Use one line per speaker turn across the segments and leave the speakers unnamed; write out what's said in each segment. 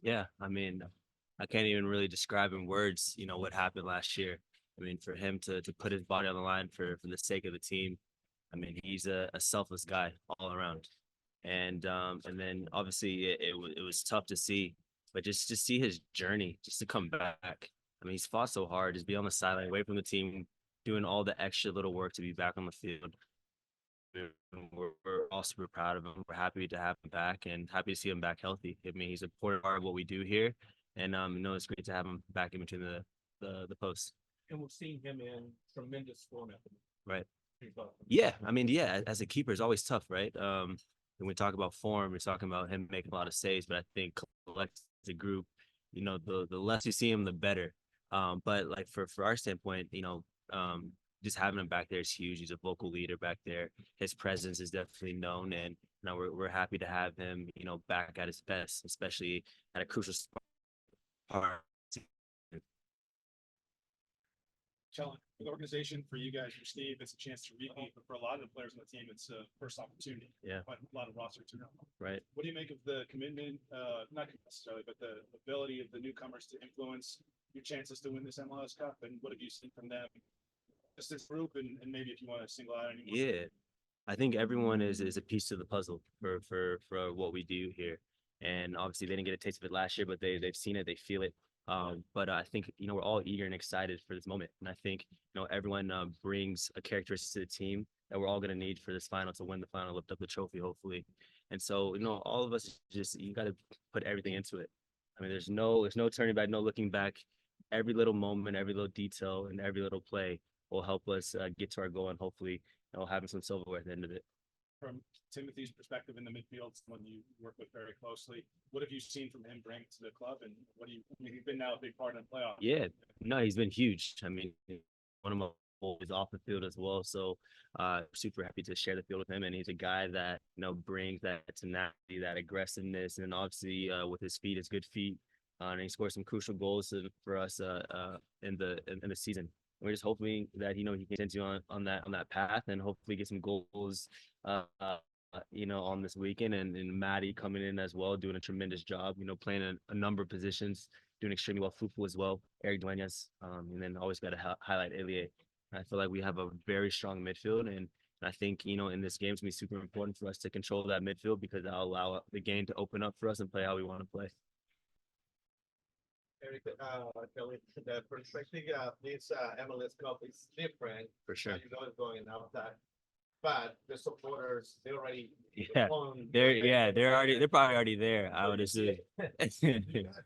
Yeah, I mean, I can't even really describe in words, what happened last year. I mean, for him to put his body on the line for the sake of the team, I mean, he's a selfless guy all around. And then obviously it was tough to see, but just see his journey, just to come back. I mean, he's fought so hard, just be on the sideline, away from the team, doing all the extra little work to be back on the field. We're all super proud of him. We're happy to have him back and happy to see him back healthy. I mean, he's a important part of what we do here, and it's great to have him back in between the posts.
And we've seen him in tremendous form at the
Right.
moment.
Yeah, I mean, yeah, as a keeper is always tough, right? When we talk about form, we're talking about him making a lot of saves, but I think collect as a group, the less you see him, the better. But like for our standpoint, just having him back there is huge. He's a vocal leader back there. His presence is definitely known, and we're happy to have him, back at his best, especially at a crucial part.
Challenge for the organization, for you guys, for Steve, it's a chance to repeat, but for a lot of the players on the team, it's a first opportunity.
Yeah.
Quite a lot of roster turnover.
Right.
What do you make of the commitment, not necessarily, but the ability of the newcomers to influence your chances to win this MLS Cup? And what have you seen from them, just this group, and maybe if you want to single out anyone?
Yeah, I think everyone is a piece to the puzzle for what we do here. And obviously they didn't get a taste of it last year, but they've seen it, they feel it. But I think we're all eager and excited for this moment. And I think everyone brings a characteristic to the team that we're all going to need for this final to win the final, lift up the trophy, hopefully. And so all of us just you got to put everything into it. I mean, there's no turning back, no looking back. Every little moment, every little detail, and every little play will help us get to our goal and hopefully having some silverware at the end of it.
From Timothy's perspective in the midfield, someone you work with very closely, what have you seen from him bring to the club, and what do you? I mean, he's been now a big part in the playoff.
Yeah, no, he's been huge. I mean, one of my boys off the field as well. So super happy to share the field with him. And he's a guy that, brings that tenacity, that aggressiveness, and obviously with his feet, his good feet. And he scored some crucial goals for us in the season. We're just hoping that he can continue on that path and hopefully get some goals on this weekend, and Maddie coming in as well, doing a tremendous job, playing a number of positions, doing extremely well. Fufu as well, Eric Duenas, and then always got to highlight Elie. I feel like we have a very strong midfield, and I think in this game it's gonna be super important for us to control that midfield because that'll allow the game to open up for us and play how we want to play.
Eric, Kellyn, the perspective of this MLS Cup is different.
For sure.
You know it's going outside, but the supporters they already
Yeah, they're probably already there. I would
You
assume.
I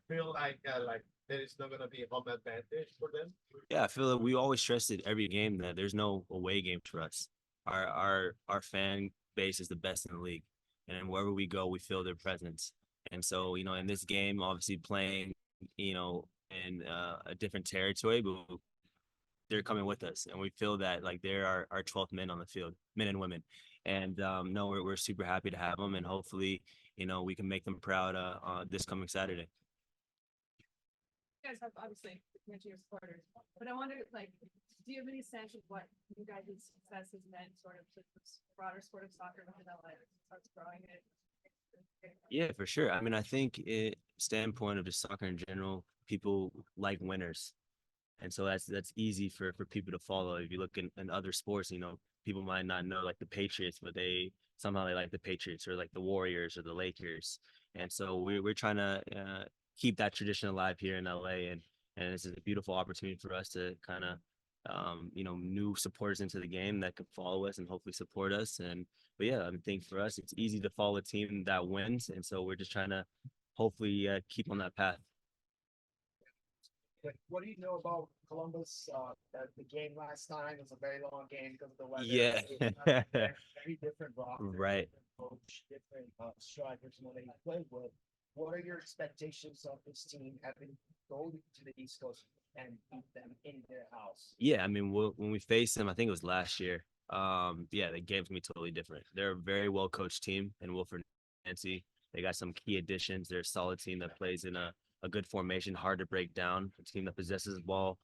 feel like there is not gonna be a home advantage for them.
Yeah, I feel like we always stressed it every game that there's no away game for us. Our fan base is the best in the league, and wherever we go, we feel their presence. And so, in this game, obviously playing, in a different territory, but they're coming with us, and we feel that like they're our 12th men on the field, men and women. And no, we're super happy to have them, and hopefully, we can make them proud this coming Saturday.
You guys have obviously mentioned your supporters, but I wonder, like, do you have any sense of what you guys' success has meant sort of to the broader sport of soccer within LA as it starts growing it?
Yeah, for sure. I mean, I think standpoint of just soccer in general, people like winners. And so that's easy for people to follow. If you look in other sports, people might not know like the Patriots, but they somehow they like the Patriots or like the Warriors or the Lakers. And so we're trying to keep that tradition alive here in LA, and this is a beautiful opportunity for us to kind of new supporters into the game that could follow us and hopefully support us. And but yeah, I think for us it's easy to follow a team that wins, and so we're just trying to hopefully keep on that path.
What do you know about Columbus? The game last time was a very long game because of the weather.
Yeah.
Very different roster,
Right.
different coach, different strikers and what they play with. What are your expectations of this team having go to the East Coast and beat them in their house?
Yeah, I mean, when we faced them, I think it was last year. Yeah, the game's gonna be totally different. They're a very well coached team, and Wilfred Nancy. They got some key additions. They're a solid team that plays in a good formation, hard to break down. A team that possesses the ball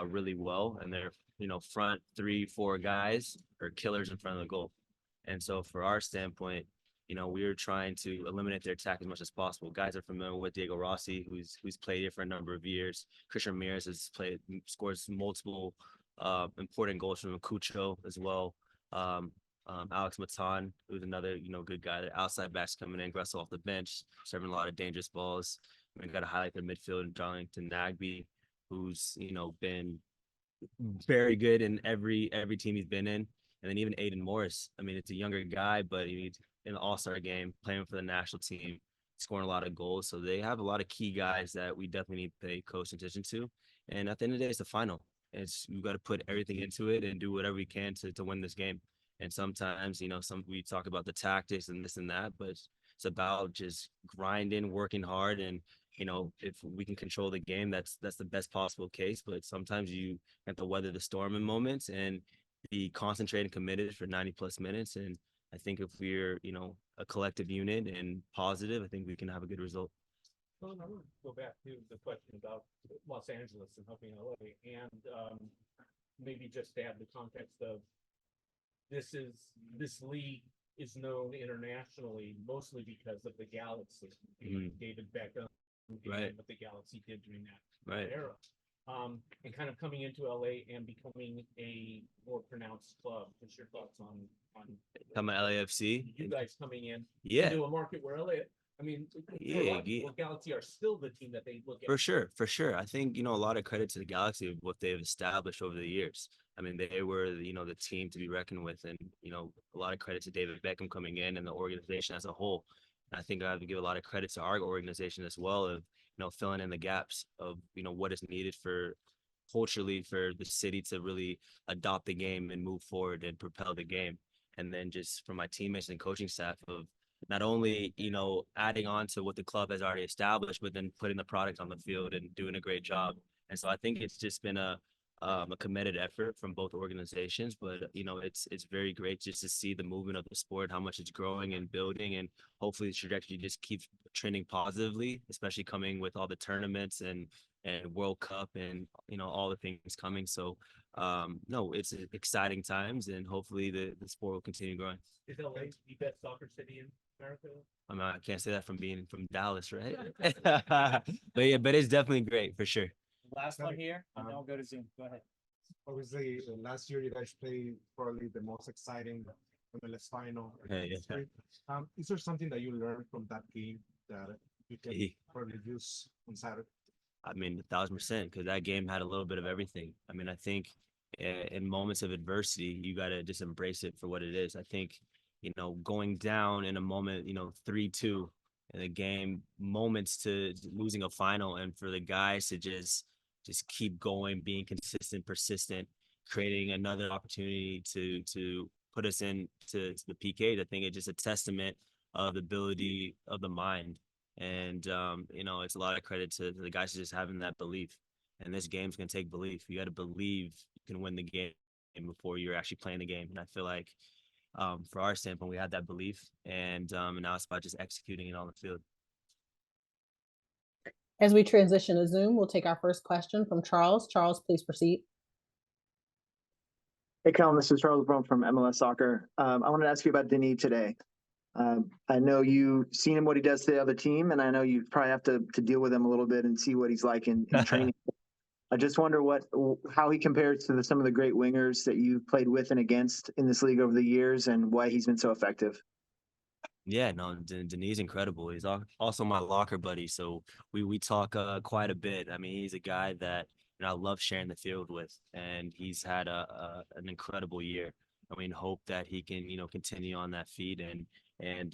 really well, and they're front three, four guys are killers in front of the goal. And so for our standpoint, we were trying to eliminate their attack as much as possible. Guys are familiar with Diego Rossi, who's played here for a number of years. Christian Ramirez has scores multiple important goals from Cucho as well. Alex Matan, who's another good guy. The outside backs coming in, Gressel off the bench, serving a lot of dangerous balls. We got to highlight their midfield and Darlington Nagby, who's been very good in every team he's been in. And then even Aiden Morris. I mean, it's a younger guy, but he's in the All-Star game, playing for the national team, scoring a lot of goals. So they have a lot of key guys that we definitely need to pay close attention to. And at the end of the day, it's the final. We've got to put everything into it and do whatever we can to win this game. And sometimes, we talk about the tactics and this and that, but it's about just grinding, working hard, and if we can control the game, that's the best possible case. But sometimes you have to weather the storm in moments and be concentrated and committed for 90 plus minutes. And I think if we're, a collective unit and positive, I think we can have a good result.
Well, I want to go back to the question about Los Angeles and helping LA, and maybe just to add the context of this league is known internationally mostly because of the Galaxy, David Beckham,
right,
what the Galaxy did during that
right
era, and kind of coming into LA and becoming a more pronounced club. What's your thoughts on
come at LAFC?
You guys coming in
into
a market where LA. I mean, Galaxy are still the team that they look at.
For sure. I think, a lot of credit to the Galaxy of what they've established over the years. I mean, they were, the team to be reckoned with, and, a lot of credit to David Beckham coming in and the organization as a whole. And I think I have to give a lot of credit to our organization as well of, filling in the gaps of, what is needed for culturally for the city to really adopt the game and move forward and propel the game. And then just for my teammates and coaching staff of not only, adding on to what the club has already established, but then putting the product on the field and doing a great job. And so I think it's just been a committed effort from both organizations, but it's very great just to see the movement of the sport, how much it's growing and building, and hopefully the trajectory just keeps trending positively, especially coming with all the tournaments and World Cup and all the things coming. So no, it's exciting times, and hopefully the sport will continue growing.
Is LA the best soccer city in America?
I mean, I can't say that from being from Dallas, right? But yeah, but it's definitely great for sure.
Last one here, and then we'll go to Zoom. Go ahead.
Obviously, last year you guys played probably the most exciting MLS final. Is there something that you learned from that game that you can probably use on Saturday?
I mean, 1,000%, because that game had a little bit of everything. I mean, I think in moments of adversity, you got to just embrace it for what it is. I think, going down in a moment, 3-2 in the game, moments to losing a final, and for the guys to just keep going, being consistent, persistent, creating another opportunity to put us into the PK. I think it's just a testament of the ability of the mind. And, it's a lot of credit to the guys just having that belief. And this game's going to take belief. You got to believe you can win the game before you're actually playing the game. And I feel like for our standpoint, we had that belief. And now it's about just executing it on the field.
As we transition to Zoom, we'll take our first question from Charles. Charles, please proceed.
Hey, Kellyn, this is Charles Brown from MLS Soccer. I wanted to ask you about Denis today. I know you've seen him, what he does to the other team, and I know you probably have to deal with him a little bit and see what he's like in training. I just wonder how he compares to some of the great wingers that you've played with and against in this league over the years, and why he's been so effective.
Yeah, no, Denis is incredible. He's also my locker buddy, so we talk quite a bit. I mean, he's a guy that I love sharing the field with, and he's had an incredible year. I mean, hope that he can continue on that feed, and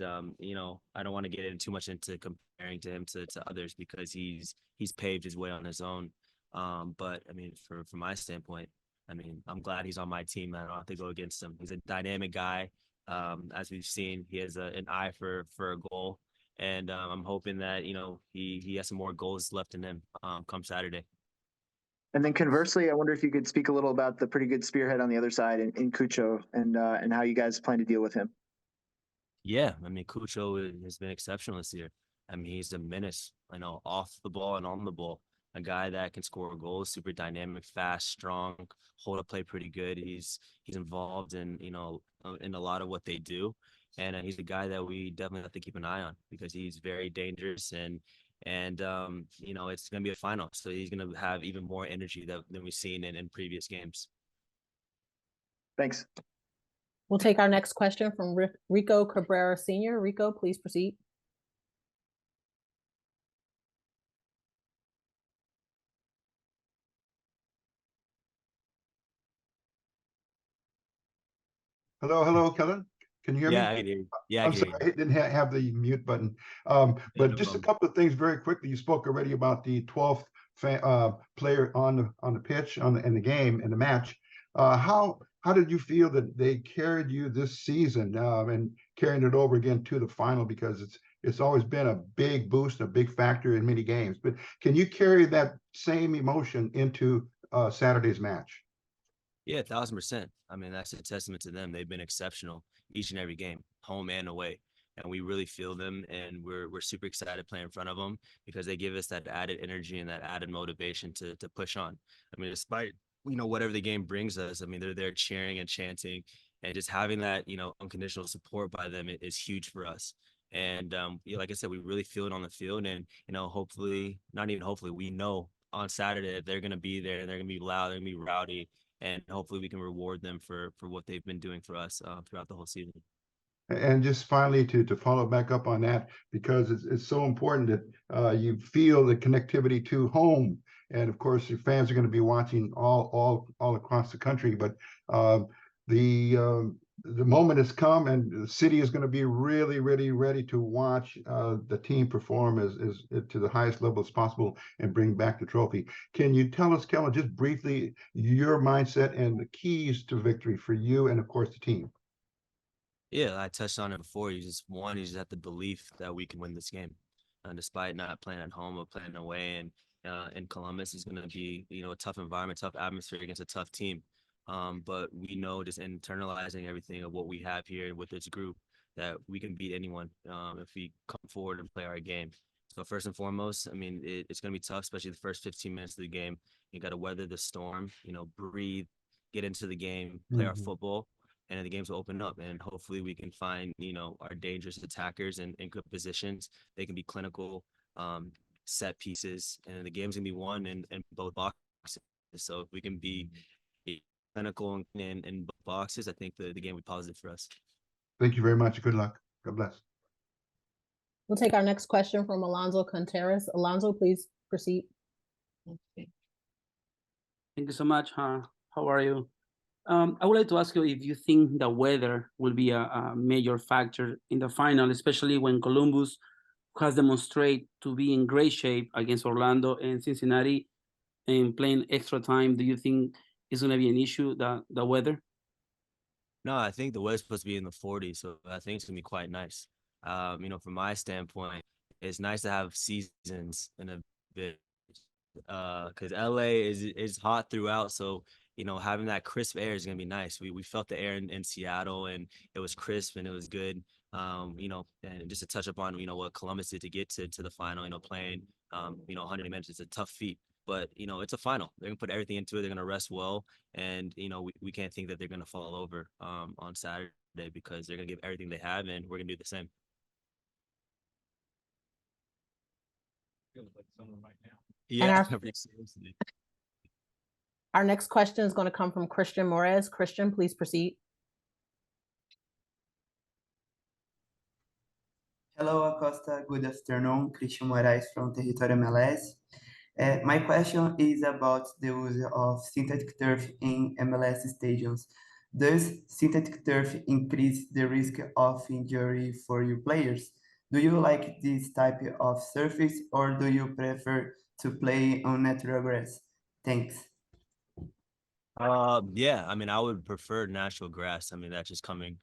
I don't want to get too much into comparing to him to others, because he's paved his way on his own. But I mean, from my standpoint, I mean, I'm glad he's on my team. I don't have to go against him. He's a dynamic guy. As we've seen, he has an eye for a goal, and I'm hoping that he has some more goals left in him come Saturday.
And then conversely, I wonder if you could speak a little about the pretty good spearhead on the other side in Cucho, and how you guys plan to deal with him.
Yeah, I mean, Cucho has been exceptional this year. I mean, he's a menace, off the ball and on the ball. A guy that can score goals, super dynamic, fast, strong, hold up play pretty good. He's involved in a lot of what they do. And he's a guy that we definitely have to keep an eye on because he's very dangerous and you know, it's going to be a final. So he's going to have even more energy than we've seen in previous games.
Thanks.
We'll take our next question from Rico Cabrera Sr. Rico, please proceed.
Hello, Kellyn. Can you hear me?
Yeah, I can hear you. Yeah, I
I'm
can
sorry,
hear
I
you.
didn't have the mute button.
Yeah,
But
no
just a
problem.
couple of things very quickly. You spoke already about the 12th player on the pitch in the game in the match. How did you feel that they carried you this season and carrying it over again to the final, because it's always been a big boost, a big factor in many games. But can you carry that same emotion into Saturday's match?
Yeah, 1,000%. I mean, that's a testament to them. They've been exceptional each and every game, home and away. And we really feel them, and we're super excited playing in front of them because they give us that added energy and that added motivation to push on. I mean, despite, you know, whatever the game brings us, I mean, they're there cheering and chanting, and just having that, you know, unconditional support by them is huge for us. And you know, like I said, we really feel it on the field, and you know, hopefully, not even hopefully, we know on Saturday that they're gonna be there and they're gonna be loud, they're gonna be rowdy, and hopefully we can reward them for what they've been doing for us throughout the whole season.
And just finally, to follow back up on that, because it's so important that you feel the connectivity to home, and of course your fans are going to be watching all across the country. But the moment has come, and the city is going to be really ready to watch the team perform as to the highest level as possible and bring back the trophy. Can you tell us, Kellyn, just briefly your mindset and the keys to victory for you and of course the team?
Yeah, I touched on it before. You just have the belief that we can win this game, despite not playing at home or playing away. And in Columbus is going to be, you know, a tough environment, tough atmosphere against a tough team. But we know, just internalizing everything of what we have here with this group, that we can beat anyone if we come forward and play our game. So first and foremost, I mean, it's going to be tough, especially the first 15 minutes of the game. You got to weather the storm, you know, breathe, get into the game, play our football, and then the games will open up, and hopefully we can find, you know, our dangerous attackers in good positions. They can be clinical set pieces, and the game's gonna be won in both boxes. So if we can be clinical in both boxes, I think the game will be positive for us.
Thank you very much. Good luck. God bless.
We'll take our next question from Alonso Contreras. Alonso, please proceed.
Thank you so much. How are you? I would like to ask you if you think the weather will be a major factor in the final, especially when Columbus has demonstrated to be in great shape against Orlando and Cincinnati and playing extra time. Do you think it's going to be an issue, the weather?
No, I think the weather's supposed to be in the 40s, so I think it's gonna be quite nice. You know, from my standpoint, it's nice to have seasons in a bit, because LA is hot throughout, so you know, having that crisp air is gonna be nice. We felt the air in Seattle, and it was crisp and it was good. You know, and just to touch upon, you know, what Columbus did to get to the final, you know, playing you know, 100 minutes, it's a tough feat. But you know, it's a final. They're gonna put everything into it. They're gonna rest well, and you know, we can't think that they're gonna fall over on Saturday, because they're gonna give everything they have, and we're gonna do the same.
Feels like summer right now.
Yeah, seriously.
Our next question is going to come from Christian Morez. Christian, please proceed.
Hello, Acosta. Good afternoon. Christian Moraes from Territory MLS. My question is about the use of synthetic turf in MLS stadiums. Does synthetic turf increase the risk of injury for you players? Do you like this type of surface, or do you prefer to play on natural grass? Thanks.
Yeah, I mean, I would prefer natural grass. I mean, that's just coming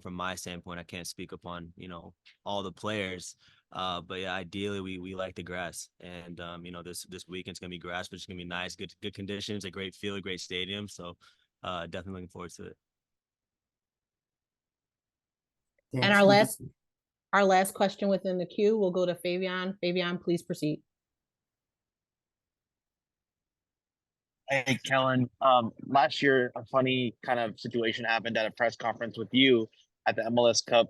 from my standpoint. I can't speak upon, you know, all the players. But yeah, ideally we like the grass. And you know, this weekend's gonna be grass, but it's gonna be nice, good conditions, a great field, a great stadium. So definitely looking forward to it.
And
Thanks.
our last question within the queue will go to Fabian. Fabian, please proceed.
Hey, Kellyn. Last year, a funny kind of situation happened at a press conference with you at the MLS Cup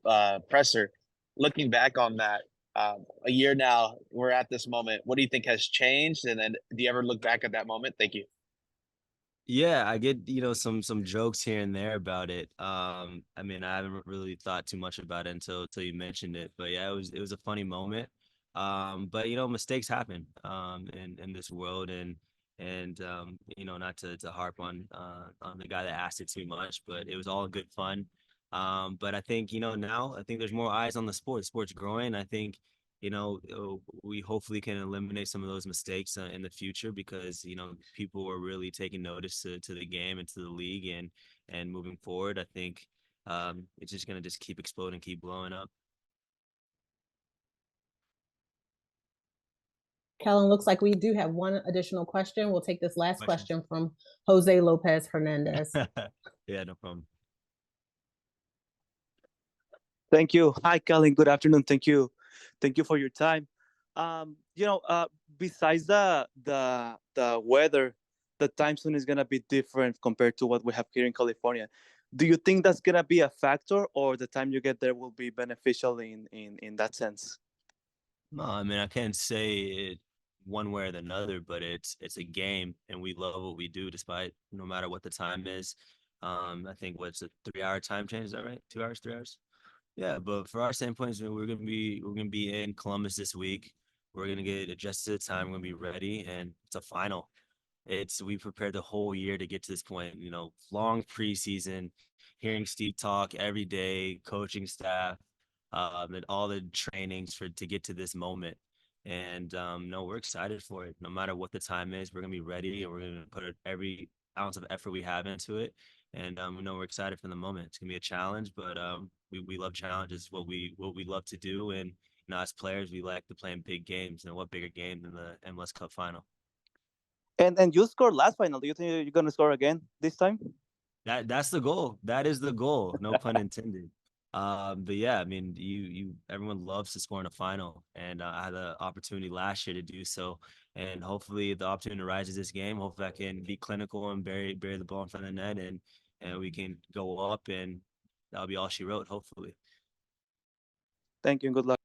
presser. Looking back on that, a year now, we're at this moment. What do you think has changed? And then do you ever look back at that moment? Thank you.
Yeah, I get, some jokes here and there about it. I mean, I haven't really thought too much about it until you mentioned it. But yeah, it was a funny moment. But mistakes happen in this world, and not to harp on the guy that asked it too much, but it was all good fun. But I think, now I think there's more eyes on the sport. Sport's growing. I think we hopefully can eliminate some of those mistakes in the future, because people are really taking notice to the game and to the league, and moving forward, I think it's just going to just keep exploding, keep blowing up.
Kellyn, looks like we do have one additional question. We'll take this last question from Jose Lopez Hernandez.
Yeah, no problem.
Thank you. Hi, Kellyn. Good afternoon. Thank you for your time. Besides the weather, the time zone is gonna be different compared to what we have here in California. Do you think that's gonna be a factor, or the time you get there will be beneficial in that sense?
No, I mean, I can't say it one way or the other, but it's a game, and we love what we do, despite no matter what the time is. I think what's a 3-hour time change? Is that right? 2 hours, 3 hours? Yeah, but for our standpoint, we're gonna be in Columbus this week. We're gonna get adjusted to the time. We're gonna be ready, and it's a final. We prepared the whole year to get to this point. Long preseason, hearing Steve talk every day, coaching staff, and all the trainings to get to this moment. And no, we're excited for it. No matter what the time is, we're gonna be ready, and we're gonna put every ounce of effort we have into it. And we're excited for the moment. It's gonna be a challenge, but we love challenges. What we love to do, and as players, we like to play in big games. And what bigger game than the MLS Cup final?
And you scored last final. Do you think you're gonna score again this time?
That's the goal. That is the goal. No pun intended. But yeah, I mean, everyone loves to score in a final, and I had the opportunity last year to do so, and hopefully the opportunity arises this game. Hopefully I can be clinical and bury the ball in front of the net, and we can go up, and that'll be all she wrote, hopefully.
Thank you and good luck.